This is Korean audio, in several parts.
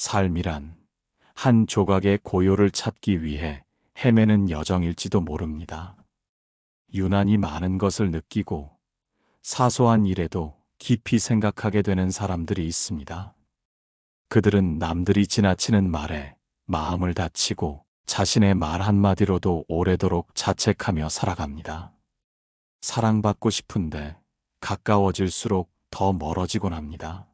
삶이란 한 조각의 고요를 찾기 위해 헤매는 여정일지도 모릅니다. 유난히 많은 것을 느끼고 사소한 일에도 깊이 생각하게 되는 사람들이 있습니다. 그들은 남들이 지나치는 말에 마음을 다치고 자신의 말 한마디로도 오래도록 자책하며 살아갑니다. 사랑받고 싶은데 가까워질수록 더 멀어지곤 합니다.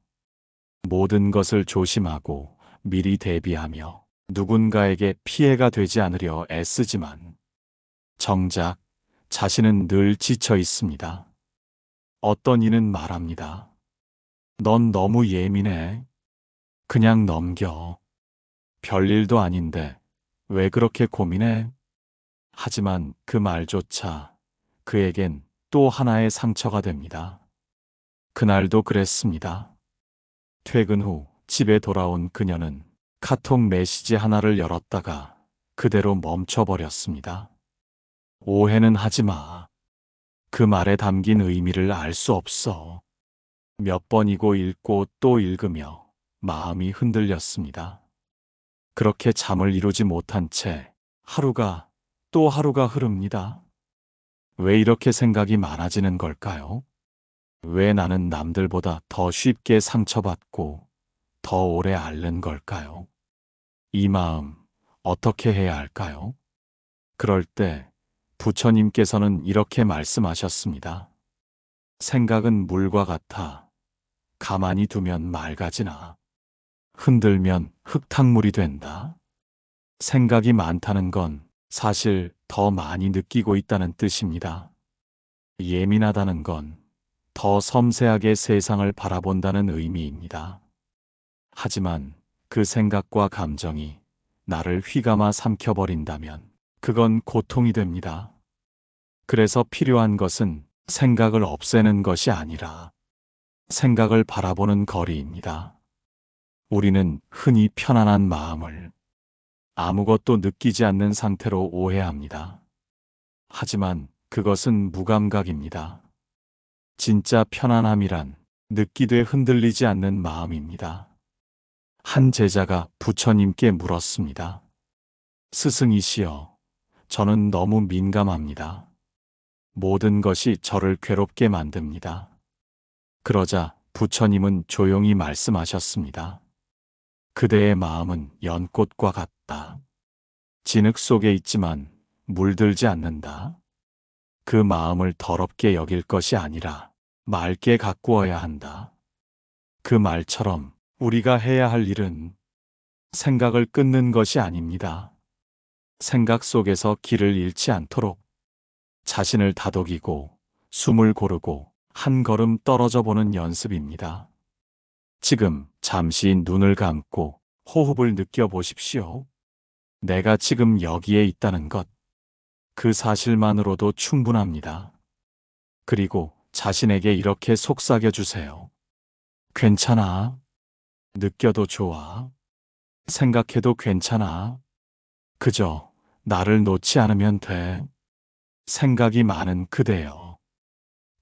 모든 것을 조심하고 미리 대비하며 누군가에게 피해가 되지 않으려 애쓰지만 정작 자신은 늘 지쳐 있습니다. 어떤 이는 말합니다. 넌 너무 예민해. 그냥 넘겨. 별일도 아닌데 왜 그렇게 고민해? 하지만 그 말조차 그에겐 또 하나의 상처가 됩니다. 그날도 그랬습니다. 퇴근 후 집에 돌아온 그녀는 카톡 메시지 하나를 열었다가 그대로 멈춰버렸습니다. 오해는 하지 마. 그 말에 담긴 의미를 알 수 없어. 몇 번이고 읽고 또 읽으며 마음이 흔들렸습니다. 그렇게 잠을 이루지 못한 채 하루가 또 하루가 흐릅니다. 왜 이렇게 생각이 많아지는 걸까요? 왜 나는 남들보다 더 쉽게 상처받고 더 오래 앓는 걸까요? 이 마음 어떻게 해야 할까요? 그럴 때 부처님께서는 이렇게 말씀하셨습니다. 생각은 물과 같아 가만히 두면 맑아지나 흔들면 흙탕물이 된다. 생각이 많다는 건 사실 더 많이 느끼고 있다는 뜻입니다. 예민하다는 건 더 섬세하게 세상을 바라본다는 의미입니다. 하지만 그 생각과 감정이 나를 휘감아 삼켜버린다면 그건 고통이 됩니다. 그래서 필요한 것은 생각을 없애는 것이 아니라 생각을 바라보는 거리입니다. 우리는 흔히 편안한 마음을 아무것도 느끼지 않는 상태로 오해합니다. 하지만 그것은 무감각입니다. 진짜 편안함이란 느끼되 흔들리지 않는 마음입니다. 한 제자가 부처님께 물었습니다. 스승이시여, 저는 너무 민감합니다. 모든 것이 저를 괴롭게 만듭니다. 그러자 부처님은 조용히 말씀하셨습니다. 그대의 마음은 연꽃과 같다. 진흙 속에 있지만 물들지 않는다. 그 마음을 더럽게 여길 것이 아니라 맑게 가꾸어야 한다. 그 말처럼 우리가 해야 할 일은 생각을 끊는 것이 아닙니다. 생각 속에서 길을 잃지 않도록 자신을 다독이고 숨을 고르고 한 걸음 떨어져 보는 연습입니다. 지금 잠시 눈을 감고 호흡을 느껴보십시오. 내가 지금 여기에 있다는 것, 그 사실만으로도 충분합니다. 그리고 자신에게 이렇게 속삭여 주세요. 괜찮아. 느껴도 좋아. 생각해도 괜찮아. 그저 나를 놓지 않으면 돼. 생각이 많은 그대여.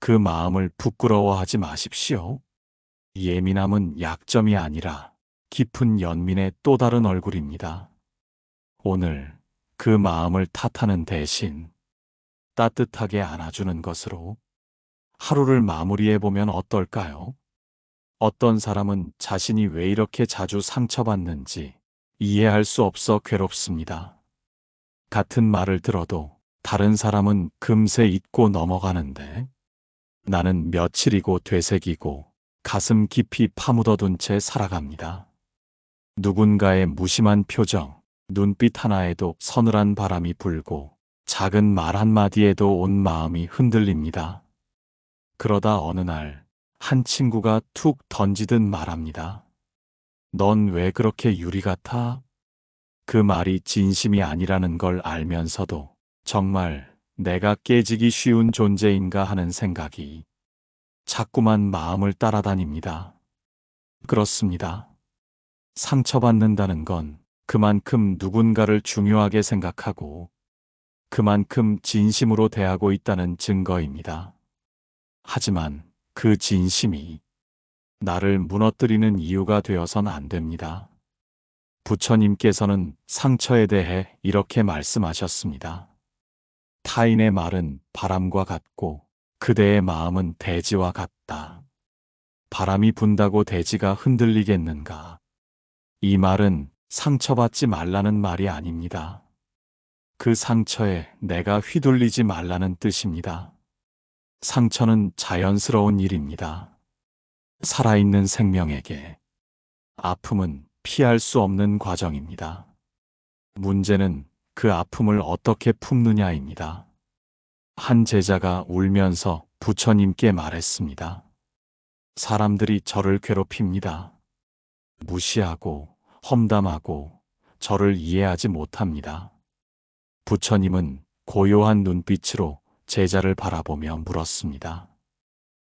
그 마음을 부끄러워하지 마십시오. 예민함은 약점이 아니라 깊은 연민의 또 다른 얼굴입니다. 오늘 그 마음을 탓하는 대신 따뜻하게 안아주는 것으로 하루를 마무리해보면 어떨까요? 어떤 사람은 자신이 왜 이렇게 자주 상처받는지 이해할 수 없어 괴롭습니다. 같은 말을 들어도 다른 사람은 금세 잊고 넘어가는데 나는 며칠이고 되새기고 가슴 깊이 파묻어둔 채 살아갑니다. 누군가의 무심한 표정, 눈빛 하나에도 서늘한 바람이 불고 작은 말 한마디에도 온 마음이 흔들립니다. 그러다 어느 날 한 친구가 툭 던지듯 말합니다. 넌 왜 그렇게 유리 같아? 그 말이 진심이 아니라는 걸 알면서도 정말 내가 깨지기 쉬운 존재인가 하는 생각이 자꾸만 마음을 따라다닙니다. 그렇습니다. 상처받는다는 건 그만큼 누군가를 중요하게 생각하고 그만큼 진심으로 대하고 있다는 증거입니다. 하지만 그 진심이 나를 무너뜨리는 이유가 되어선 안 됩니다. 부처님께서는 상처에 대해 이렇게 말씀하셨습니다. 타인의 말은 바람과 같고 그대의 마음은 대지와 같다. 바람이 분다고 대지가 흔들리겠는가? 이 말은 상처받지 말라는 말이 아닙니다. 그 상처에 내가 휘둘리지 말라는 뜻입니다. 상처는 자연스러운 일입니다. 살아있는 생명에게 아픔은 피할 수 없는 과정입니다. 문제는 그 아픔을 어떻게 품느냐입니다. 한 제자가 울면서 부처님께 말했습니다. 사람들이 저를 괴롭힙니다. 무시하고 험담하고 저를 이해하지 못합니다. 부처님은 고요한 눈빛으로 제자를 바라보며 물었습니다.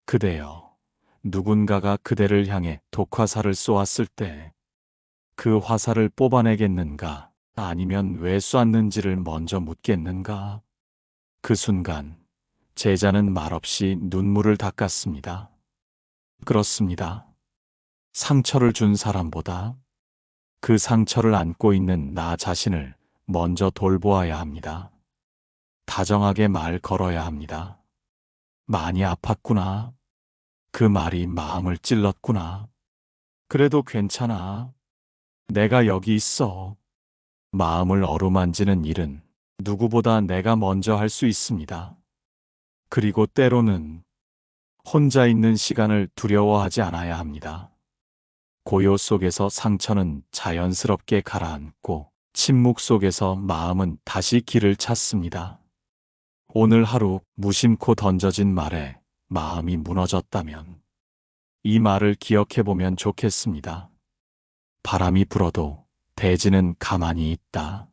그대여, 누군가가 그대를 향해 독화살을 쏘았을 때 그 화살을 뽑아내겠는가? 아니면 왜 쐈는지를 먼저 묻겠는가? 그 순간 제자는 말없이 눈물을 닦았습니다. 그렇습니다. 상처를 준 사람보다 그 상처를 안고 있는 나 자신을 먼저 돌보아야 합니다. 다정하게 말 걸어야 합니다. 많이 아팠구나. 그 말이 마음을 찔렀구나. 그래도 괜찮아. 내가 여기 있어. 마음을 어루만지는 일은 누구보다 내가 먼저 할 수 있습니다. 그리고 때로는 혼자 있는 시간을 두려워하지 않아야 합니다. 고요 속에서 상처는 자연스럽게 가라앉고 침묵 속에서 마음은 다시 길을 찾습니다. 오늘 하루 무심코 던져진 말에 마음이 무너졌다면 이 말을 기억해보면 좋겠습니다. 바람이 불어도 대지는 가만히 있다.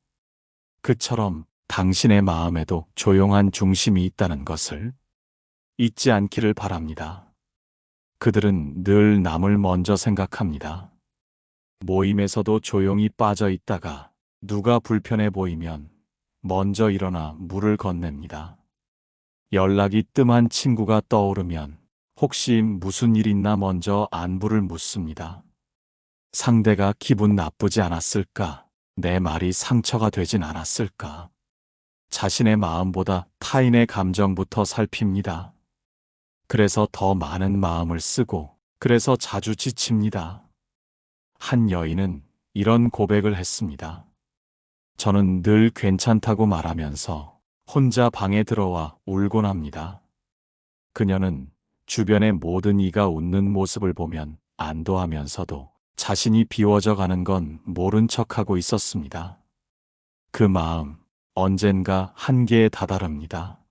그처럼 당신의 마음에도 조용한 중심이 있다는 것을 잊지 않기를 바랍니다. 그들은 늘 남을 먼저 생각합니다. 모임에서도 조용히 빠져 있다가 누가 불편해 보이면 먼저 일어나 물을 건넵니다. 연락이 뜸한 친구가 떠오르면 혹시 무슨 일 있나 먼저 안부를 묻습니다. 상대가 기분 나쁘지 않았을까? 내 말이 상처가 되진 않았을까? 자신의 마음보다 타인의 감정부터 살핍니다. 그래서 더 많은 마음을 쓰고, 그래서 자주 지칩니다. 한 여인은 이런 고백을 했습니다. 저는 늘 괜찮다고 말하면서 혼자 방에 들어와 울곤 합니다. 그녀는 주변의 모든 이가 웃는 모습을 보면 안도하면서도 자신이 비워져 가는 건 모른 척하고 있었습니다. 그 마음, 언젠가 한계에 다다릅니다.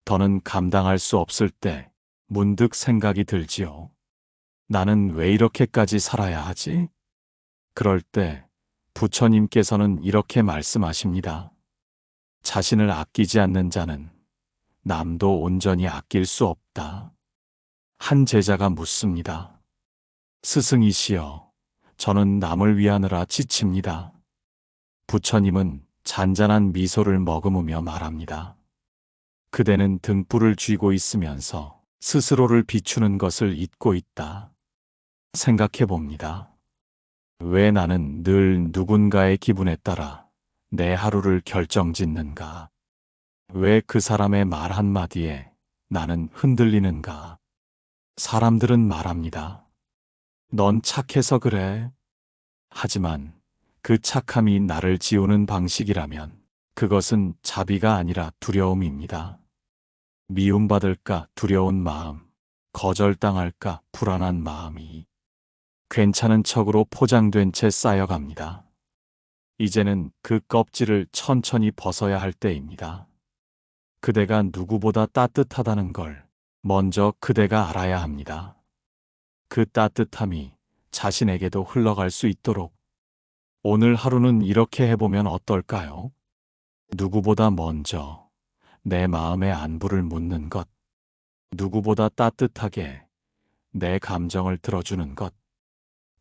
더는 감당할 수 없을 때 문득 생각이 들지요. 나는 왜 이렇게까지 살아야 하지? 그럴 때 부처님께서는 이렇게 말씀하십니다. 자신을 아끼지 않는 자는 남도 온전히 아낄 수 없다. 한 제자가 묻습니다. 스승이시여, 저는 남을 위하느라 지칩니다. 부처님은 잔잔한 미소를 머금으며 말합니다. 그대는 등불을 쥐고 있으면서 스스로를 비추는 것을 잊고 있다. 생각해 봅니다. 왜 나는 늘 누군가의 기분에 따라 내 하루를 결정짓는가? 왜 그 사람의 말 한마디에 나는 흔들리는가? 사람들은 말합니다. 넌 착해서 그래. 하지만 그 착함이 나를 지우는 방식이라면 그것은 자비가 아니라 두려움입니다. 미움받을까 두려운 마음, 거절당할까 불안한 마음이 괜찮은 척으로 포장된 채 쌓여갑니다. 이제는 그 껍질을 천천히 벗어야 할 때입니다. 그대가 누구보다 따뜻하다는 걸 먼저 그대가 알아야 합니다. 그 따뜻함이 자신에게도 흘러갈 수 있도록 오늘 하루는 이렇게 해보면 어떨까요? 누구보다 먼저 내 마음의 안부를 묻는 것, 누구보다 따뜻하게 내 감정을 들어주는 것,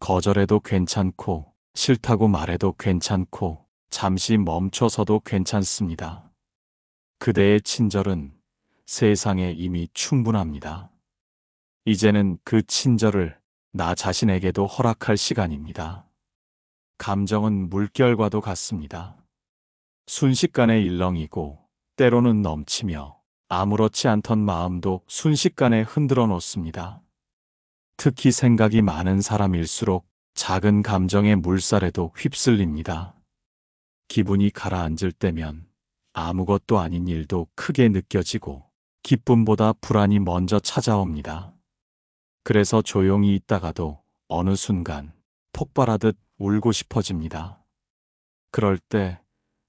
거절해도 괜찮고 싫다고 말해도 괜찮고 잠시 멈춰서도 괜찮습니다. 그대의 친절은 세상에 이미 충분합니다. 이제는 그 친절을 나 자신에게도 허락할 시간입니다. 감정은 물결과도 같습니다. 순식간에 일렁이고 때로는 넘치며 아무렇지 않던 마음도 순식간에 흔들어 놓습니다. 특히 생각이 많은 사람일수록 작은 감정의 물살에도 휩쓸립니다. 기분이 가라앉을 때면 아무것도 아닌 일도 크게 느껴지고 기쁨보다 불안이 먼저 찾아옵니다. 그래서 조용히 있다가도 어느 순간 폭발하듯 울고 싶어집니다. 그럴 때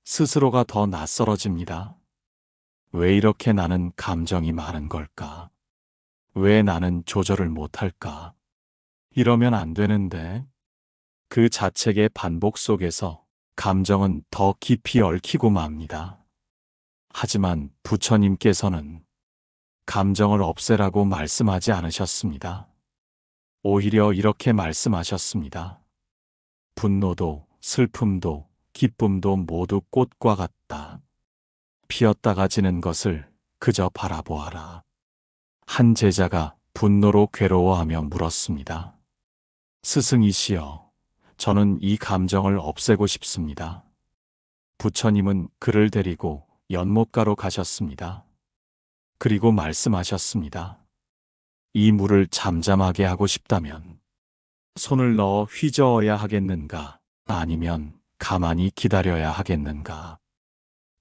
스스로가 더 낯설어집니다. 왜 이렇게 나는 감정이 많은 걸까? 왜 나는 조절을 못할까? 이러면 안 되는데. 그 자책의 반복 속에서 감정은 더 깊이 얽히고 맙니다. 하지만 부처님께서는 감정을 없애라고 말씀하지 않으셨습니다. 오히려 이렇게 말씀하셨습니다. 분노도 슬픔도 기쁨도 모두 꽃과 같다. 피었다가 지는 것을 그저 바라보아라. 한 제자가 분노로 괴로워하며 물었습니다. 스승이시여, 저는 이 감정을 없애고 싶습니다. 부처님은 그를 데리고 연못가로 가셨습니다. 그리고 말씀하셨습니다. 이 물을 잠잠하게 하고 싶다면 손을 넣어 휘저어야 하겠는가? 아니면 가만히 기다려야 하겠는가?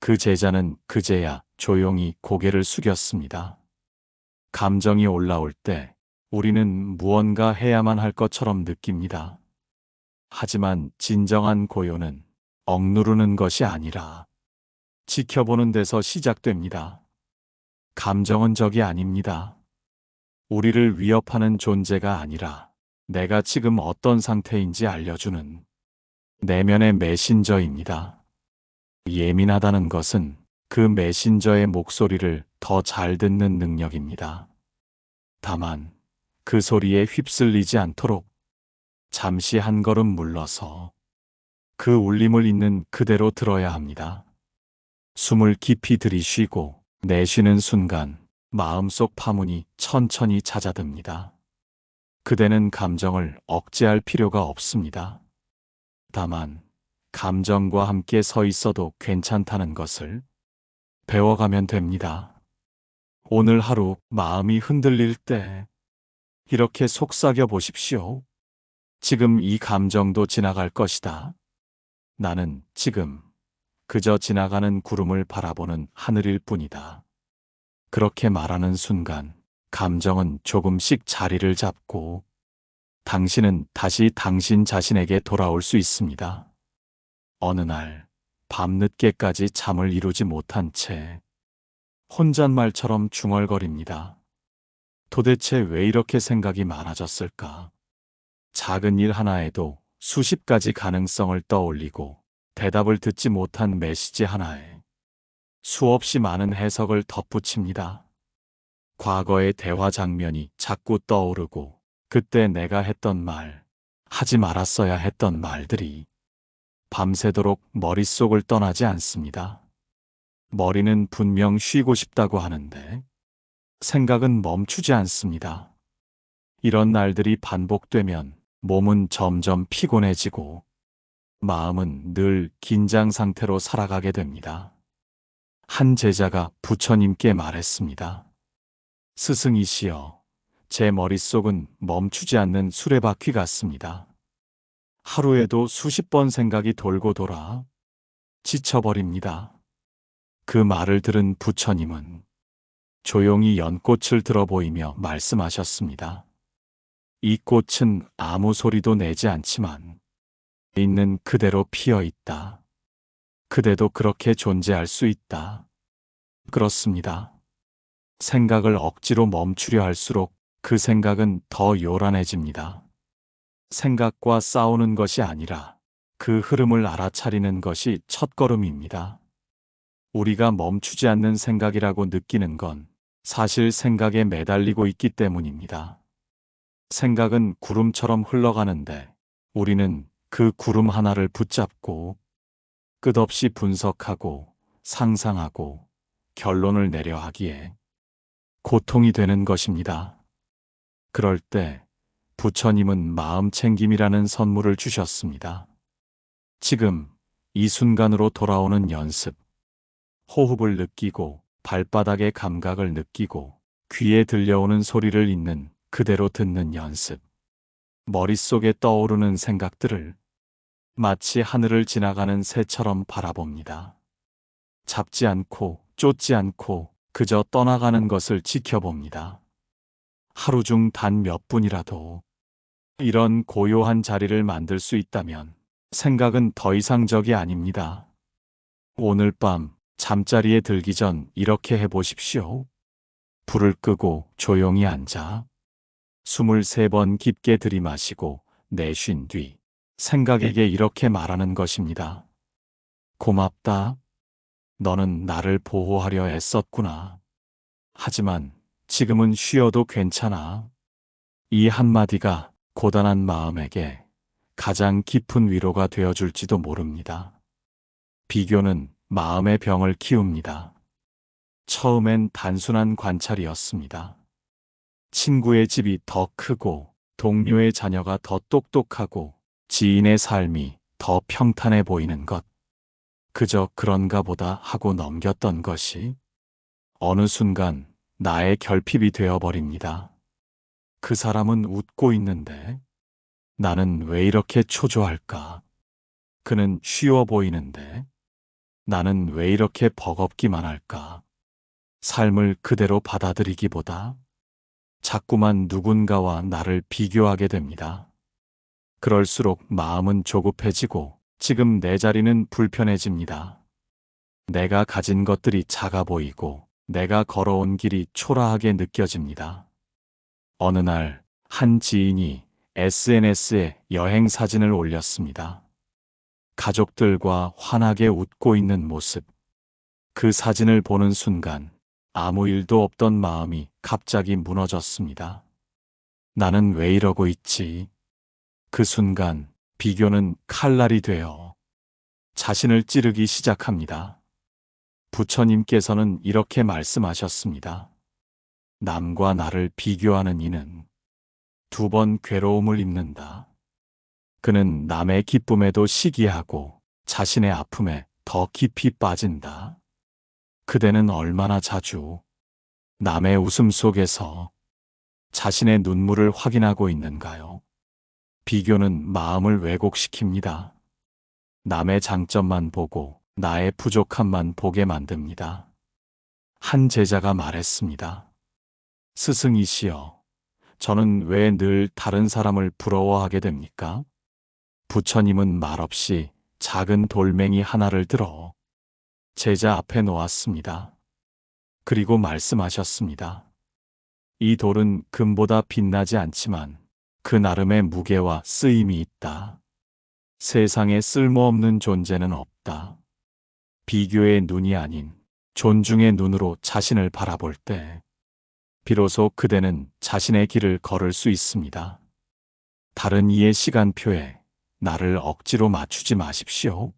그 제자는 그제야 조용히 고개를 숙였습니다. 감정이 올라올 때 우리는 무언가 해야만 할 것처럼 느낍니다. 하지만 진정한 고요는 억누르는 것이 아니라 지켜보는 데서 시작됩니다. 감정은 적이 아닙니다. 우리를 위협하는 존재가 아니라 내가 지금 어떤 상태인지 알려주는 내면의 메신저입니다. 예민하다는 것은 그 메신저의 목소리를 더 잘 듣는 능력입니다. 다만 그 소리에 휩쓸리지 않도록 잠시 한 걸음 물러서 그 울림을 있는 그대로 들어야 합니다. 숨을 깊이 들이쉬고 내쉬는 순간 마음속 파문이 천천히 잦아듭니다. 그대는 감정을 억제할 필요가 없습니다. 다만 감정과 함께 서 있어도 괜찮다는 것을 배워가면 됩니다. 오늘 하루 마음이 흔들릴 때 이렇게 속삭여 보십시오. 지금 이 감정도 지나갈 것이다. 나는 지금 그저 지나가는 구름을 바라보는 하늘일 뿐이다. 그렇게 말하는 순간 감정은 조금씩 자리를 잡고 당신은 다시 당신 자신에게 돌아올 수 있습니다. 어느 날 밤늦게까지 잠을 이루지 못한 채 혼잣말처럼 중얼거립니다. 도대체 왜 이렇게 생각이 많아졌을까? 작은 일 하나에도 수십 가지 가능성을 떠올리고 대답을 듣지 못한 메시지 하나에 수없이 많은 해석을 덧붙입니다. 과거의 대화 장면이 자꾸 떠오르고 그때 내가 했던 말, 하지 말았어야 했던 말들이 밤새도록 머릿속을 떠나지 않습니다. 머리는 분명 쉬고 싶다고 하는데 생각은 멈추지 않습니다. 이런 날들이 반복되면 몸은 점점 피곤해지고 마음은 늘 긴장 상태로 살아가게 됩니다. 한 제자가 부처님께 말했습니다. 스승이시여, 제 머릿속은 멈추지 않는 수레바퀴 같습니다. 하루에도 수십 번 생각이 돌고 돌아 지쳐버립니다. 그 말을 들은 부처님은 조용히 연꽃을 들어 보이며 말씀하셨습니다. 이 꽃은 아무 소리도 내지 않지만 있는 그대로 피어 있다. 그대도 그렇게 존재할 수 있다. 그렇습니다. 생각을 억지로 멈추려 할수록 그 생각은 더 요란해집니다. 생각과 싸우는 것이 아니라 그 흐름을 알아차리는 것이 첫걸음입니다. 우리가 멈추지 않는 생각이라고 느끼는 건 사실 생각에 매달리고 있기 때문입니다. 생각은 구름처럼 흘러가는데 우리는 그 구름 하나를 붙잡고 끝없이 분석하고 상상하고 결론을 내려 하기에 고통이 되는 것입니다. 그럴 때 부처님은 마음 챙김이라는 선물을 주셨습니다. 지금 이 순간으로 돌아오는 연습. 호흡을 느끼고 발바닥의 감각을 느끼고 귀에 들려오는 소리를 있는 그대로 듣는 연습. 머릿속에 떠오르는 생각들을 마치 하늘을 지나가는 새처럼 바라봅니다. 잡지 않고 쫓지 않고 그저 떠나가는 것을 지켜봅니다. 하루 중 단 몇 분이라도 이런 고요한 자리를 만들 수 있다면 생각은 더 이상 적이 아닙니다. 오늘 밤 잠자리에 들기 전 이렇게 해보십시오. 불을 끄고 조용히 앉아 23번 깊게 들이마시고 내쉰 뒤 생각에게 이렇게 말하는 것입니다. 고맙다. 너는 나를 보호하려 애썼구나. 하지만 지금은 쉬어도 괜찮아. 이 한마디가 고단한 마음에게 가장 깊은 위로가 되어줄지도 모릅니다. 비교는 마음의 병을 키웁니다. 처음엔 단순한 관찰이었습니다. 친구의 집이 더 크고 동료의 자녀가 더 똑똑하고 지인의 삶이 더 평탄해 보이는 것. 그저 그런가 보다 하고 넘겼던 것이 어느 순간 나의 결핍이 되어버립니다. 그 사람은 웃고 있는데 나는 왜 이렇게 초조할까? 그는 쉬워 보이는데 나는 왜 이렇게 버겁기만 할까? 삶을 그대로 받아들이기보다 자꾸만 누군가와 나를 비교하게 됩니다. 그럴수록 마음은 조급해지고 지금 내 자리는 불편해집니다. 내가 가진 것들이 작아 보이고 내가 걸어온 길이 초라하게 느껴집니다. 어느 날 한 지인이 SNS에 여행 사진을 올렸습니다. 가족들과 환하게 웃고 있는 모습. 그 사진을 보는 순간 아무 일도 없던 마음이 갑자기 무너졌습니다. 나는 왜 이러고 있지? 그 순간 비교는 칼날이 되어 자신을 찌르기 시작합니다. 부처님께서는 이렇게 말씀하셨습니다. 남과 나를 비교하는 이는 2번 괴로움을 입는다. 그는 남의 기쁨에도 시기하고 자신의 아픔에 더 깊이 빠진다. 그대는 얼마나 자주 남의 웃음 속에서 자신의 눈물을 확인하고 있는가요? 비교는 마음을 왜곡시킵니다. 남의 장점만 보고 나의 부족함만 보게 만듭니다. 한 제자가 말했습니다. 스승이시여, 저는 왜 늘 다른 사람을 부러워하게 됩니까? 부처님은 말없이 작은 돌멩이 하나를 들어 제자 앞에 놓았습니다. 그리고 말씀하셨습니다. 이 돌은 금보다 빛나지 않지만 그 나름의 무게와 쓰임이 있다. 세상에 쓸모없는 존재는 없다. 비교의 눈이 아닌 존중의 눈으로 자신을 바라볼 때 비로소 그대는 자신의 길을 걸을 수 있습니다. 다른 이의 시간표에 나를 억지로 맞추지 마십시오.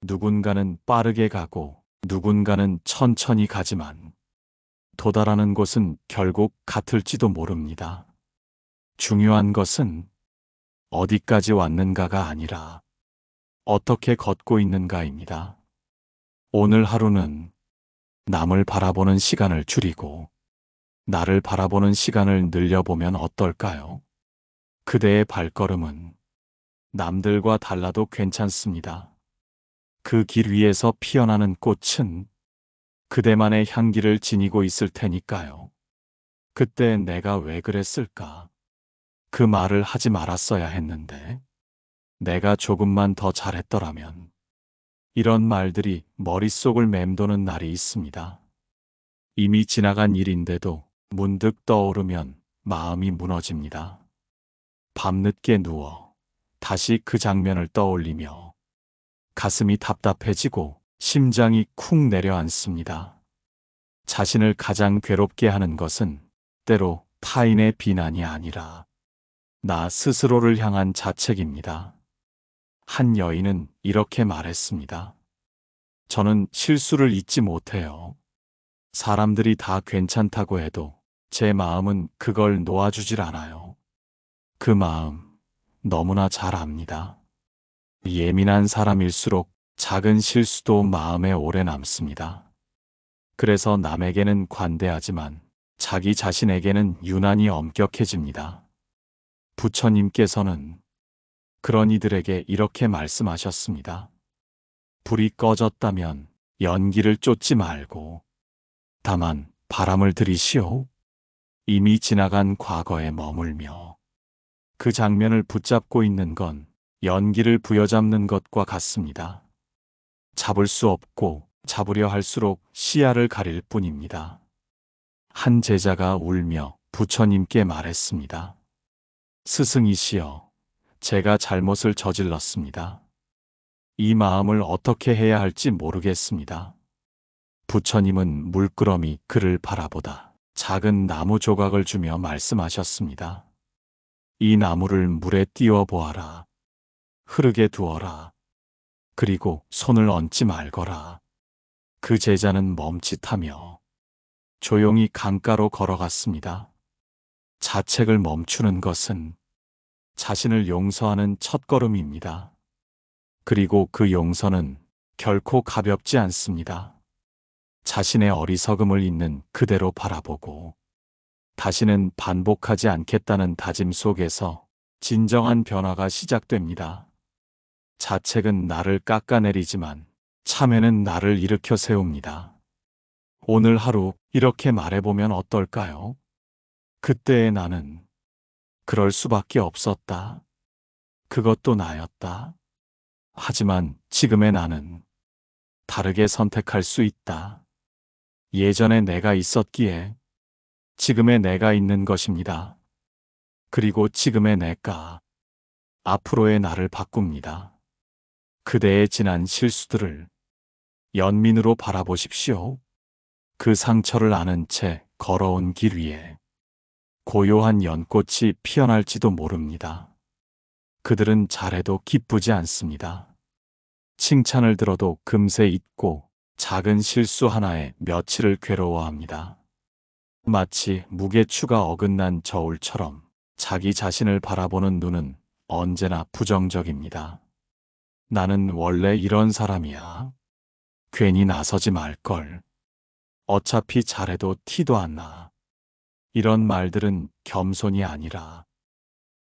누군가는 빠르게 가고 누군가는 천천히 가지만 도달하는 곳은 결국 같을지도 모릅니다. 중요한 것은 어디까지 왔는가가 아니라 어떻게 걷고 있는가입니다. 오늘 하루는 남을 바라보는 시간을 줄이고 나를 바라보는 시간을 늘려보면 어떨까요? 그대의 발걸음은 남들과 달라도 괜찮습니다. 그 길 위에서 피어나는 꽃은 그대만의 향기를 지니고 있을 테니까요. 그때 내가 왜 그랬을까? 그 말을 하지 말았어야 했는데, 내가 조금만 더 잘했더라면, 이런 말들이 머릿속을 맴도는 날이 있습니다. 이미 지나간 일인데도 문득 떠오르면 마음이 무너집니다. 밤늦게 누워 다시 그 장면을 떠올리며 가슴이 답답해지고 심장이 쿵 내려앉습니다. 자신을 가장 괴롭게 하는 것은 때로 타인의 비난이 아니라 나 스스로를 향한 자책입니다. 한 여인은 이렇게 말했습니다. 저는 실수를 잊지 못해요. 사람들이 다 괜찮다고 해도 제 마음은 그걸 놓아주질 않아요. 그 마음 너무나 잘 압니다. 예민한 사람일수록 작은 실수도 마음에 오래 남습니다. 그래서 남에게는 관대하지만 자기 자신에게는 유난히 엄격해집니다. 부처님께서는 그런 이들에게 이렇게 말씀하셨습니다. 불이 꺼졌다면 연기를 쫓지 말고 다만 바람을 들이시오. 이미 지나간 과거에 머물며 그 장면을 붙잡고 있는 건 연기를 부여잡는 것과 같습니다. 잡을 수 없고 잡으려 할수록 시야를 가릴 뿐입니다. 한 제자가 울며 부처님께 말했습니다. 스승이시여, 제가 잘못을 저질렀습니다. 이 마음을 어떻게 해야 할지 모르겠습니다. 부처님은 물끄러미 그를 바라보다 작은 나무 조각을 주며 말씀하셨습니다. 이 나무를 물에 띄워 보아라. 흐르게 두어라. 그리고 손을 얹지 말거라. 그 제자는 멈칫하며 조용히 강가로 걸어갔습니다. 자책을 멈추는 것은 자신을 용서하는 첫걸음입니다. 그리고 그 용서는 결코 가볍지 않습니다. 자신의 어리석음을 있는 그대로 바라보고 다시는 반복하지 않겠다는 다짐 속에서 진정한 변화가 시작됩니다. 자책은 나를 깎아내리지만 참회는 나를 일으켜 세웁니다. 오늘 하루 이렇게 말해보면 어떨까요? 그때의 나는 그럴 수밖에 없었다. 그것도 나였다. 하지만 지금의 나는 다르게 선택할 수 있다. 예전에 내가 있었기에 지금의 내가 있는 것입니다. 그리고 지금의 내가 앞으로의 나를 바꿉니다. 그대의 지난 실수들을 연민으로 바라보십시오. 그 상처를 아는 채 걸어온 길 위에 고요한 연꽃이 피어날지도 모릅니다. 그들은 잘해도 기쁘지 않습니다. 칭찬을 들어도 금세 잊고 작은 실수 하나에 며칠을 괴로워합니다. 마치 무게추가 어긋난 저울처럼 자기 자신을 바라보는 눈은 언제나 부정적입니다. 나는 원래 이런 사람이야. 괜히 나서지 말걸. 어차피 잘해도 티도 안 나. 이런 말들은 겸손이 아니라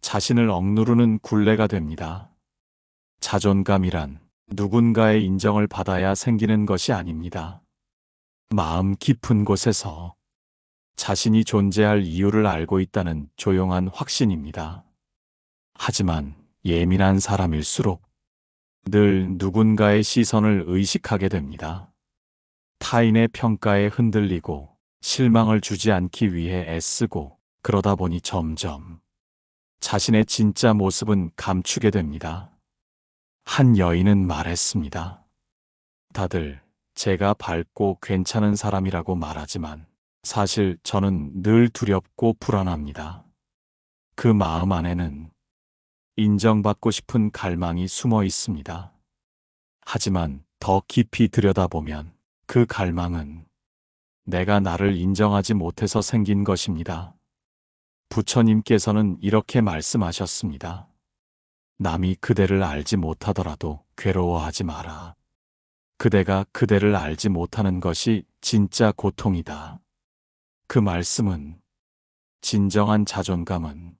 자신을 억누르는 굴레가 됩니다. 자존감이란 누군가의 인정을 받아야 생기는 것이 아닙니다. 마음 깊은 곳에서 자신이 존재할 이유를 알고 있다는 조용한 확신입니다. 하지만 예민한 사람일수록 늘 누군가의 시선을 의식하게 됩니다. 타인의 평가에 흔들리고 실망을 주지 않기 위해 애쓰고 그러다 보니 점점 자신의 진짜 모습은 감추게 됩니다. 한 여인은 말했습니다. 다들 제가 밝고 괜찮은 사람이라고 말하지만 사실 저는 늘 두렵고 불안합니다. 그 마음 안에는 인정받고 싶은 갈망이 숨어 있습니다. 하지만 더 깊이 들여다보면 그 갈망은 내가 나를 인정하지 못해서 생긴 것입니다. 부처님께서는 이렇게 말씀하셨습니다. 남이 그대를 알지 못하더라도 괴로워하지 마라. 그대가 그대를 알지 못하는 것이 진짜 고통이다. 그 말씀은 진정한 자존감은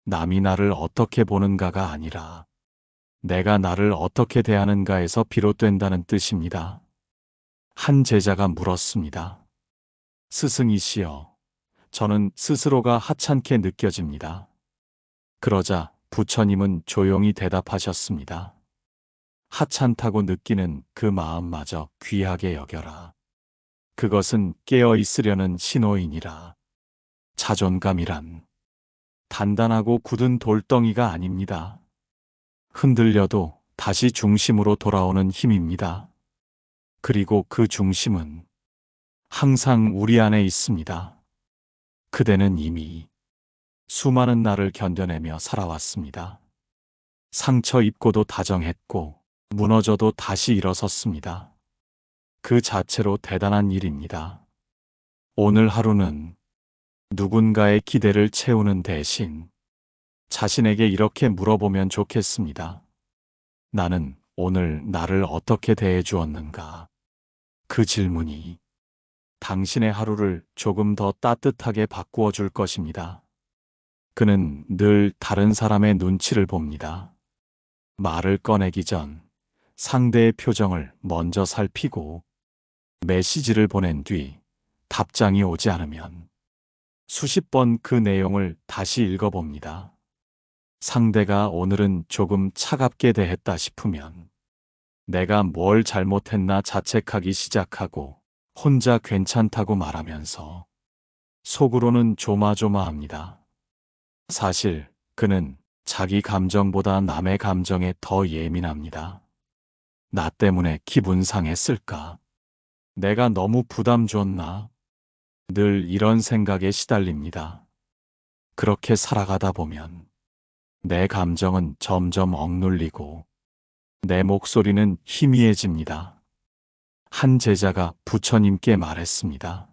남이 나를 어떻게 보는가가 아니라 내가 나를 어떻게 대하는가에서 비롯된다는 뜻입니다. 한 제자가 물었습니다. 스승이시여, 저는 스스로가 하찮게 느껴집니다. 그러자 부처님은 조용히 대답하셨습니다. 하찮다고 느끼는 그 마음마저 귀하게 여겨라. 그것은 깨어 있으려는 신호이니라. 자존감이란 단단하고 굳은 돌덩이가 아닙니다. 흔들려도 다시 중심으로 돌아오는 힘입니다. 그리고 그 중심은 항상 우리 안에 있습니다. 그대는 이미 수많은 날을 견뎌내며 살아왔습니다. 상처 입고도 다정했고 무너져도 다시 일어섰습니다. 그 자체로 대단한 일입니다. 오늘 하루는 누군가의 기대를 채우는 대신 자신에게 이렇게 물어보면 좋겠습니다. 나는 오늘 나를 어떻게 대해 주었는가? 그 질문이 당신의 하루를 조금 더 따뜻하게 바꾸어 줄 것입니다. 그는 늘 다른 사람의 눈치를 봅니다. 말을 꺼내기 전 상대의 표정을 먼저 살피고 메시지를 보낸 뒤 답장이 오지 않으면 수십 번 그 내용을 다시 읽어봅니다. 상대가 오늘은 조금 차갑게 대했다 싶으면 내가 뭘 잘못했나 자책하기 시작하고 혼자 괜찮다고 말하면서 속으로는 조마조마합니다. 사실 그는 자기 감정보다 남의 감정에 더 예민합니다. 나 때문에 기분 상했을까? 내가 너무 부담 줬나? 늘 이런 생각에 시달립니다. 그렇게 살아가다 보면 내 감정은 점점 억눌리고 내 목소리는 희미해집니다. 한 제자가 부처님께 말했습니다.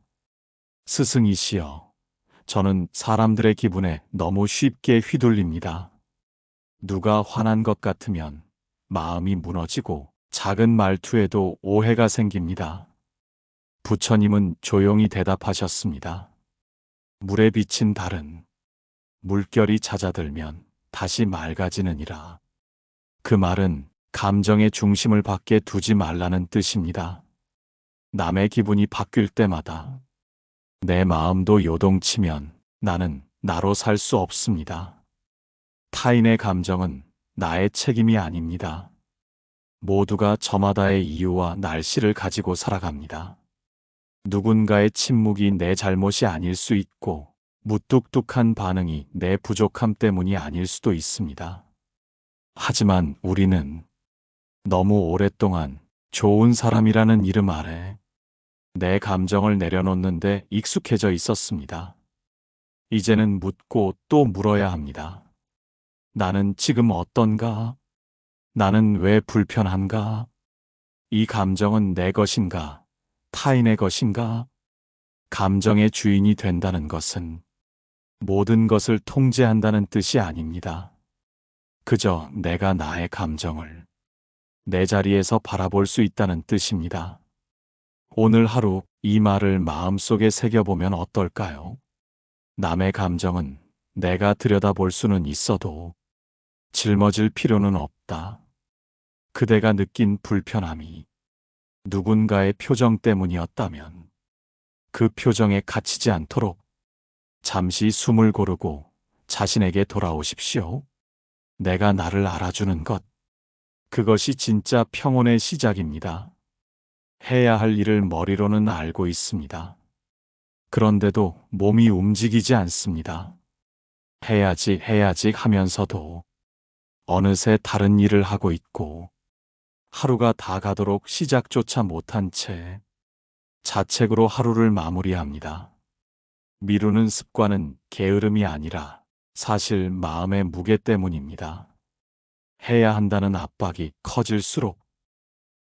스승이시여, 저는 사람들의 기분에 너무 쉽게 휘둘립니다. 누가 화난 것 같으면 마음이 무너지고 작은 말투에도 오해가 생깁니다. 부처님은 조용히 대답하셨습니다. 물에 비친 달은 물결이 잦아들면 다시 맑아지느니라. 그 말은 감정의 중심을 밖에 두지 말라는 뜻입니다. 남의 기분이 바뀔 때마다 내 마음도 요동치면 나는 나로 살 수 없습니다. 타인의 감정은 나의 책임이 아닙니다. 모두가 저마다의 이유와 날씨를 가지고 살아갑니다. 누군가의 침묵이 내 잘못이 아닐 수 있고 무뚝뚝한 반응이 내 부족함 때문이 아닐 수도 있습니다. 하지만 우리는 너무 오랫동안 좋은 사람이라는 이름 아래 내 감정을 내려놓는데 익숙해져 있었습니다. 이제는 묻고 또 물어야 합니다. 나는 지금 어떤가? 나는 왜 불편한가? 이 감정은 내 것인가? 타인의 것인가? 감정의 주인이 된다는 것은 모든 것을 통제한다는 뜻이 아닙니다. 그저 내가 나의 감정을 내 자리에서 바라볼 수 있다는 뜻입니다. 오늘 하루 이 말을 마음속에 새겨보면 어떨까요? 남의 감정은 내가 들여다볼 수는 있어도 짊어질 필요는 없다. 그대가 느낀 불편함이 누군가의 표정 때문이었다면 그 표정에 갇히지 않도록 잠시 숨을 고르고 자신에게 돌아오십시오. 내가 나를 알아주는 것, 그것이 진짜 평온의 시작입니다. 해야 할 일을 머리로는 알고 있습니다. 그런데도 몸이 움직이지 않습니다. 해야지 하면서도 어느새 다른 일을 하고 있고 하루가 다 가도록 시작조차 못한 채 자책으로 하루를 마무리합니다. 미루는 습관은 게으름이 아니라 사실 마음의 무게 때문입니다. 해야 한다는 압박이 커질수록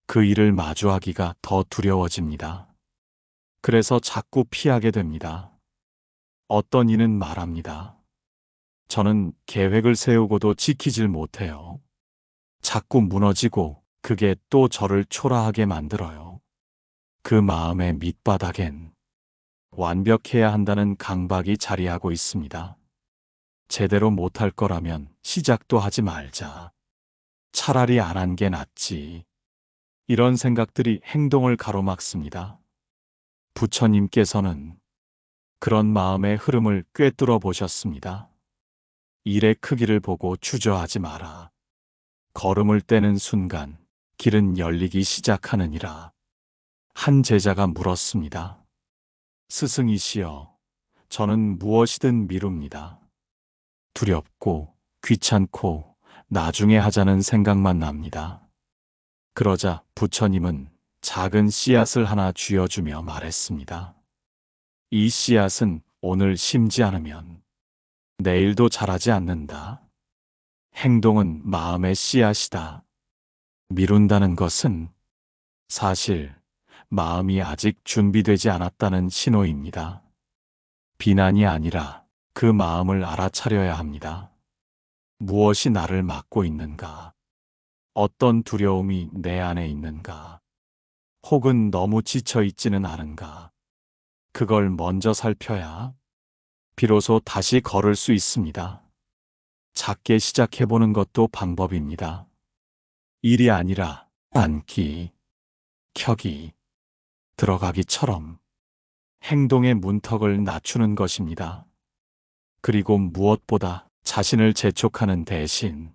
그 일을 마주하기가 더 두려워집니다. 그래서 자꾸 피하게 됩니다. 어떤 이는 말합니다. 저는 계획을 세우고도 지키질 못해요. 자꾸 무너지고 그게 또 저를 초라하게 만들어요. 그 마음의 밑바닥엔 완벽해야 한다는 강박이 자리하고 있습니다. 제대로 못할 거라면 시작도 하지 말자. 차라리 안 한 게 낫지. 이런 생각들이 행동을 가로막습니다. 부처님께서는 그런 마음의 흐름을 꿰뚫어 보셨습니다. 일의 크기를 보고 주저하지 마라. 걸음을 떼는 순간 길은 열리기 시작하느니라. 한 제자가 물었습니다. 스승이시여, 저는 무엇이든 미룹니다. 두렵고 귀찮고 나중에 하자는 생각만 납니다. 그러자 부처님은 작은 씨앗을 하나 쥐어주며 말했습니다. 이 씨앗은 오늘 심지 않으면 내일도 자라지 않는다. 행동은 마음의 씨앗이다. 미룬다는 것은 사실 마음이 아직 준비되지 않았다는 신호입니다. 비난이 아니라 그 마음을 알아차려야 합니다. 무엇이 나를 막고 있는가? 어떤 두려움이 내 안에 있는가? 혹은 너무 지쳐 있지는 않은가? 그걸 먼저 살펴야 비로소 다시 걸을 수 있습니다. 작게 시작해보는 것도 방법입니다. 일이 아니라 앉기, 켜기, 들어가기처럼 행동의 문턱을 낮추는 것입니다. 그리고 무엇보다 자신을 재촉하는 대신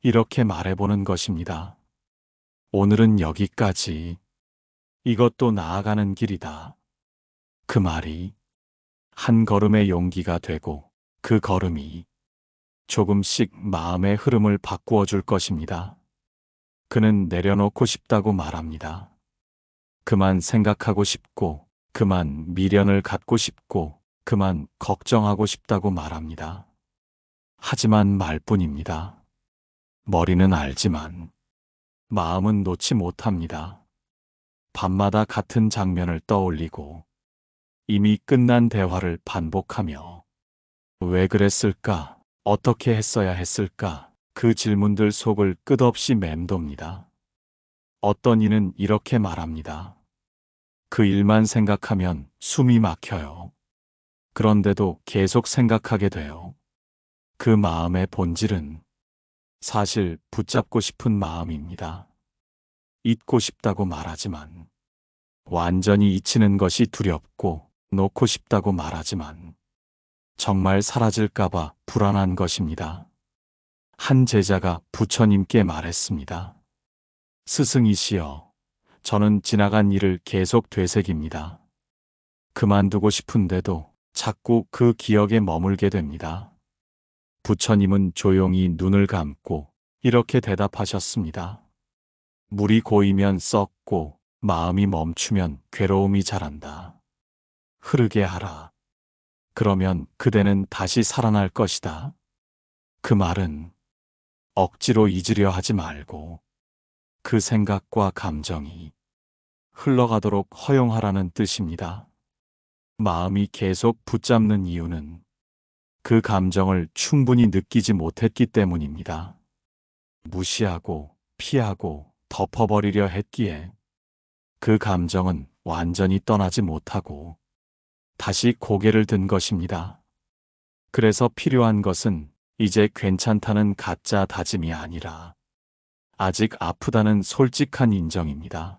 이렇게 말해보는 것입니다. 오늘은 여기까지. 이것도 나아가는 길이다. 그 말이 한 걸음의 용기가 되고 그 걸음이 조금씩 마음의 흐름을 바꾸어 줄 것입니다. 그는 내려놓고 싶다고 말합니다. 그만 생각하고 싶고, 그만 미련을 갖고 싶고, 그만 걱정하고 싶다고 말합니다. 하지만 말뿐입니다. 머리는 알지만 마음은 놓지 못합니다. 밤마다 같은 장면을 떠올리고 이미 끝난 대화를 반복하며 왜 그랬을까? 어떻게 했어야 했을까? 그 질문들 속을 끝없이 맴돕니다. 어떤 이는 이렇게 말합니다. 그 일만 생각하면 숨이 막혀요. 그런데도 계속 생각하게 돼요. 그 마음의 본질은 사실 붙잡고 싶은 마음입니다. 잊고 싶다고 말하지만 완전히 잊히는 것이 두렵고 놓고 싶다고 말하지만 정말 사라질까봐 불안한 것입니다. 한 제자가 부처님께 말했습니다. 스승이시여, 저는 지나간 일을 계속 되새깁니다. 그만두고 싶은데도 자꾸 그 기억에 머물게 됩니다. 부처님은 조용히 눈을 감고 이렇게 대답하셨습니다. 물이 고이면 썩고 마음이 멈추면 괴로움이 자란다. 흐르게 하라. 그러면 그대는 다시 살아날 것이다. 그 말은 억지로 잊으려 하지 말고 그 생각과 감정이 흘러가도록 허용하라는 뜻입니다. 마음이 계속 붙잡는 이유는 그 감정을 충분히 느끼지 못했기 때문입니다. 무시하고 피하고 덮어버리려 했기에 그 감정은 완전히 떠나지 못하고 다시 고개를 든 것입니다. 그래서 필요한 것은 이제 괜찮다는 가짜 다짐이 아니라 아직 아프다는 솔직한 인정입니다.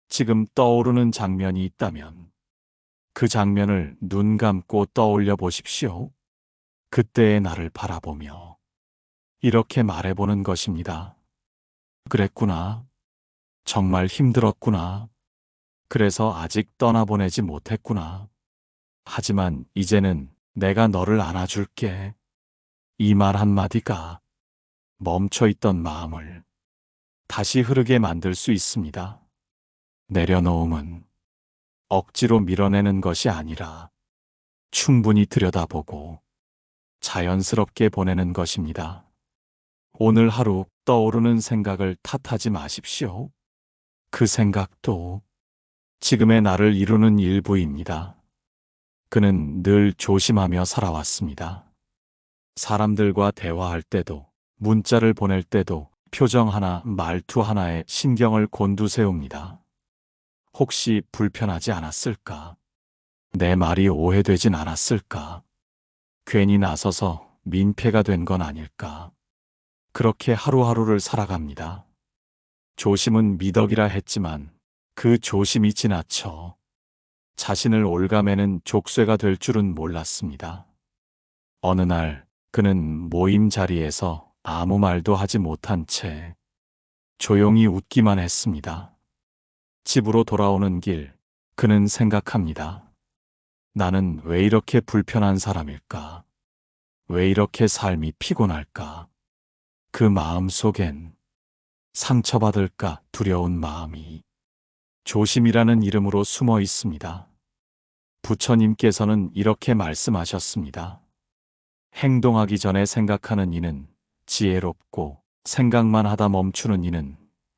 지금 떠오르는 장면이 있다면 그 장면을 눈 감고 떠올려 보십시오. 그때의 나를 바라보며 이렇게 말해보는 것입니다. 그랬구나. 정말 힘들었구나. 그래서 아직 떠나보내지 못했구나. 하지만 이제는 내가 너를 안아줄게. 이 말 한마디가 멈춰있던 마음을 다시 흐르게 만들 수 있습니다. 내려놓음은 억지로 밀어내는 것이 아니라 충분히 들여다보고 자연스럽게 보내는 것입니다. 오늘 하루 떠오르는 생각을 탓하지 마십시오. 그 생각도 지금의 나를 이루는 일부입니다. 그는 늘 조심하며 살아왔습니다. 사람들과 대화할 때도, 문자를 보낼 때도 표정 하나, 말투 하나에 신경을 곤두세웁니다. 혹시 불편하지 않았을까? 내 말이 오해되진 않았을까? 괜히 나서서 민폐가 된 건 아닐까? 그렇게 하루하루를 살아갑니다. 조심은 미덕이라 했지만 그 조심이 지나쳐 자신을 올가매는 족쇄가 될 줄은 몰랐습니다. 어느 날 그는 모임 자리에서 아무 말도 하지 못한 채 조용히 웃기만 했습니다. 집으로 돌아오는 길, 그는 생각합니다. 나는 왜 이렇게 불편한 사람일까? 왜 이렇게 삶이 피곤할까? 그 마음 속엔 상처받을까 두려운 마음이 조심이라는 이름으로 숨어 있습니다. 부처님께서는 이렇게 말씀하셨습니다. 행동하기 전에 생각하는 이는 지혜롭고 생각만 하다 멈추는 이는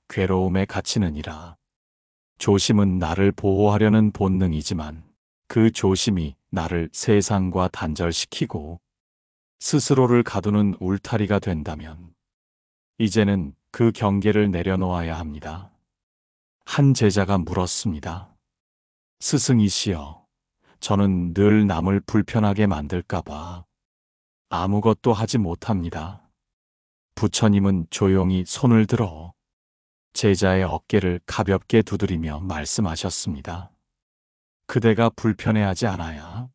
괴로움에 갇히느니라. 조심은 나를 보호하려는 본능이지만 그 조심이 나를 세상과 단절시키고 스스로를 가두는 울타리가 된다면 이제는 그 경계를 내려놓아야 합니다. 한 제자가 물었습니다. 스승이시여, 저는 늘 남을 불편하게 만들까봐 아무것도 하지 못합니다. 부처님은 조용히 손을 들어 제자의 어깨를 가볍게 두드리며 말씀하셨습니다. 그대가 불편해하지 않아야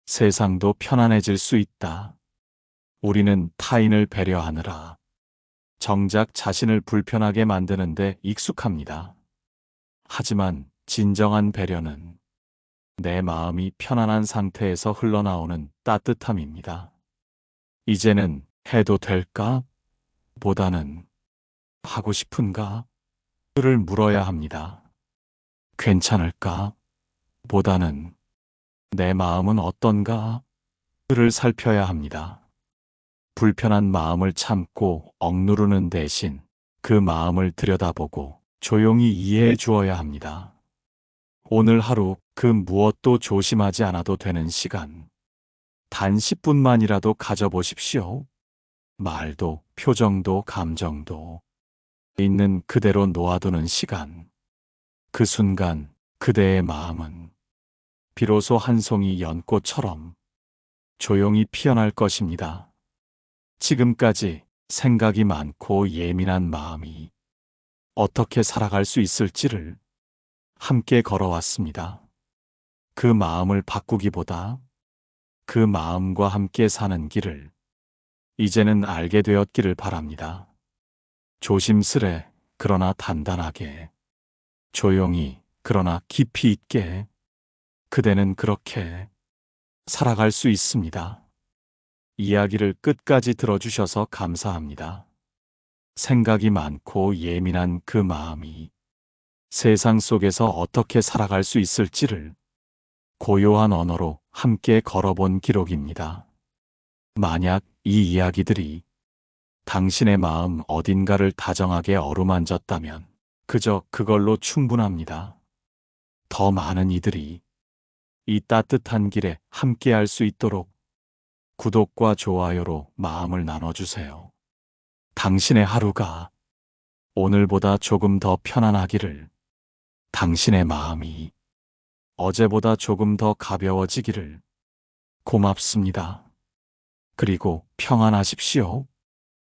세상도 편안해질 수 있다. 우리는 타인을 배려하느라 정작 자신을 불편하게 만드는데 익숙합니다. 하지만 진정한 배려는 내 마음이 편안한 상태에서 흘러나오는 따뜻함입니다. 이제는 해도 될까? 보다는 하고 싶은가? 를 물어야 합니다. 괜찮을까? 보다는 내 마음은 어떤가? 를 살펴야 합니다. 불편한 마음을 참고 억누르는 대신 그 마음을 들여다보고 조용히 이해해 주어야 합니다. 오늘 하루 그 무엇도 조심하지 않아도 되는 시간, 단 10분만이라도 가져보십시오. 말도, 표정도, 감정도 있는 그대로 놓아두는 시간. 그 순간 그대의 마음은 비로소 한 송이 연꽃처럼 조용히 피어날 것입니다. 지금까지 생각이 많고 예민한 마음이 어떻게 살아갈 수 있을지를 함께 걸어왔습니다. 그 마음을 바꾸기보다 그 마음과 함께 사는 길을 이제는 알게 되었기를 바랍니다. 조심스레 그러나 단단하게, 조용히 그러나 깊이 있게 그대는 그렇게 살아갈 수 있습니다. 이야기를 끝까지 들어주셔서 감사합니다. 생각이 많고 예민한 그 마음이 세상 속에서 어떻게 살아갈 수 있을지를 고요한 언어로 함께 걸어본 기록입니다. 만약 이 이야기들이 당신의 마음 어딘가를 다정하게 어루만졌다면 그저 그걸로 충분합니다. 더 많은 이들이 이 따뜻한 길에 함께할 수 있도록 구독과 좋아요로 마음을 나눠주세요. 당신의 하루가 오늘보다 조금 더 편안하기를, 당신의 마음이 어제보다 조금 더 가벼워지기를. 고맙습니다. 그리고 평안하십시오.